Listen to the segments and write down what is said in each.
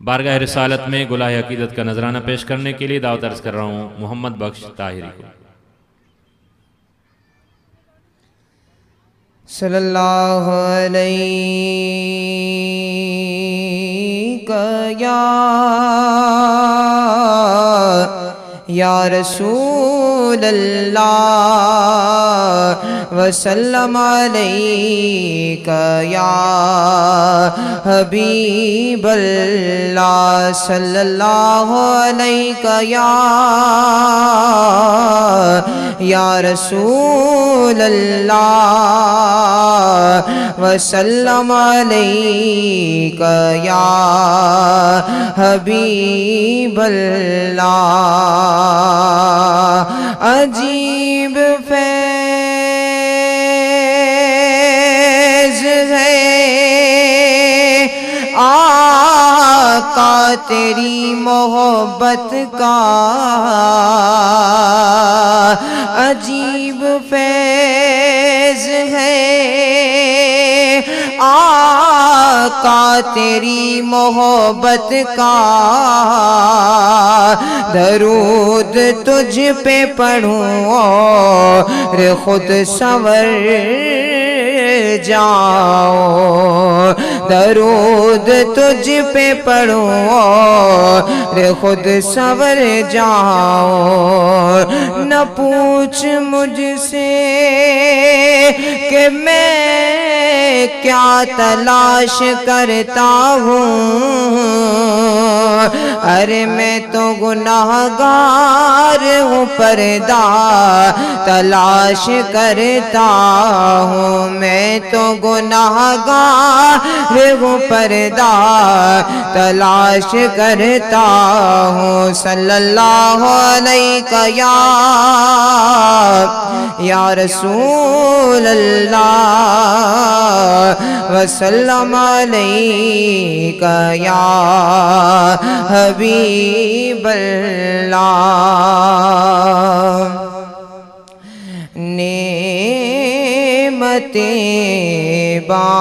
بارگاہ رسالت میں گلہ عقیدت کا نذرانہ پیش کرنے کے لیے دعوت عرض کر رہا ہوں محمد بخش طاہری کو۔ صلی اللہ علیہ یا رسول اللہ وسلم علیک یا حبیب اللہ صلی اللہ علیک یا رسول اللہ وسلم علیک یا حبیب اللہ۔ عجیب فیض ہے آقا تیری محبت کا، عجیب فیض ہے آقا تیری محبت کا، درود تجھ پہ پڑھوں اور خود سنور جاؤں، درود تجھ پہ پڑھوں اور خود سنور جاؤں۔ نہ پوچھ مجھ سے کہ میں کیا تلاش کرتا ہوں، ارے میں تو گناہگار ہوں، پردہ تلاش کرتا ہوں، میں تو گناہگار ہوں، پردہ تلاش کرتا ہوں۔ صلی اللہ علیہ یا رسول اللہ وسلم علیک یا حبیب اللہ۔ نعمتیں بانٹتا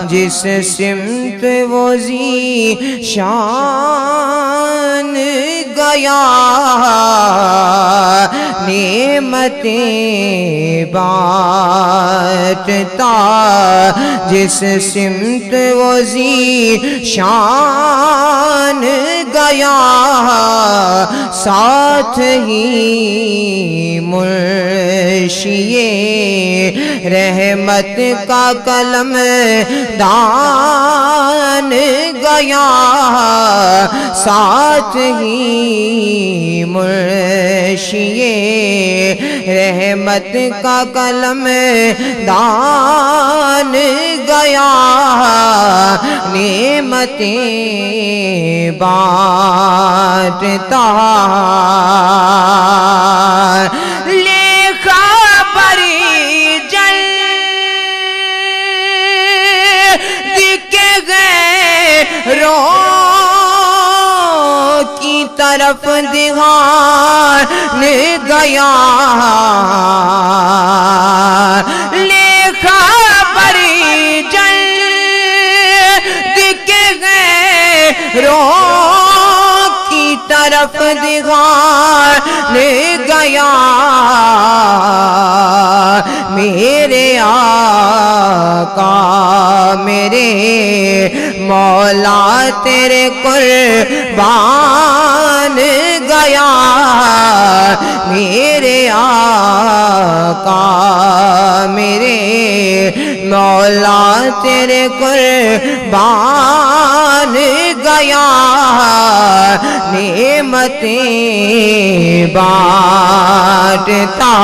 جس سمت وہ ذیشان گیا، نعمتیں بانٹتا جس سمت وہ ذیشان گیا، ساتھ ہی منشیِ رحمت کا قلم دان گیا، ساتھ ہی منشیِ رحمت کا قلم دان گیا، نعمتیں بانٹتا لے خبر جلد کے غیروں کی طرف دھیان گیا، لے خبر جلد کے غیروں کی طرف دھیان گیا، میرے آقا میرے مولا تیرے قربان گیا، میرے آقا میرے مولا تیرے قربان گیا، نعمتیں بانٹتا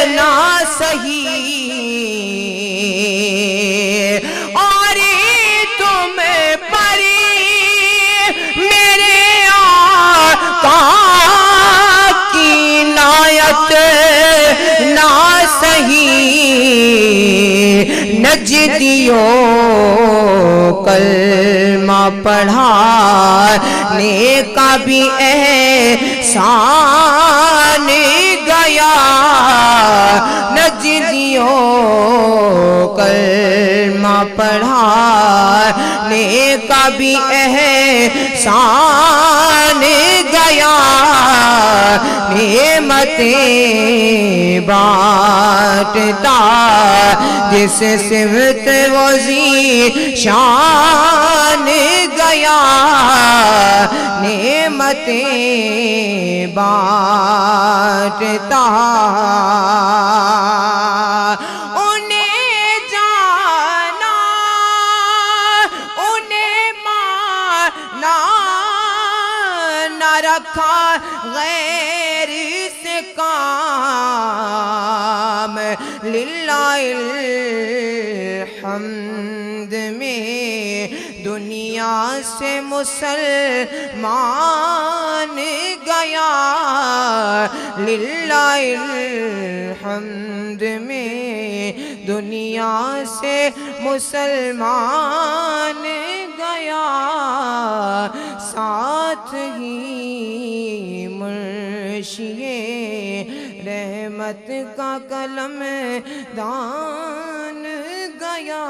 نہ صحیح اور تم پری میرے آقا کی عنایت نہ صحیح، نجدیوں کلمہ پڑھانے کا بھی احسان گیا نجدیوں کلمہ پڑھانے کا بھی احسان گیا نعمتیں بانٹتا جس سمت وزیر شان گیا نعمتیں بانٹتا انہیں جانا انہیں مانا نہ رکھا غیر سے کام للہ الحمد میں دنیا سے مسلمان گیا للہ الحمد میں دنیا سے مسلمان گیا ساتھ ہی مرشیے رحمت کا قلم دان گیا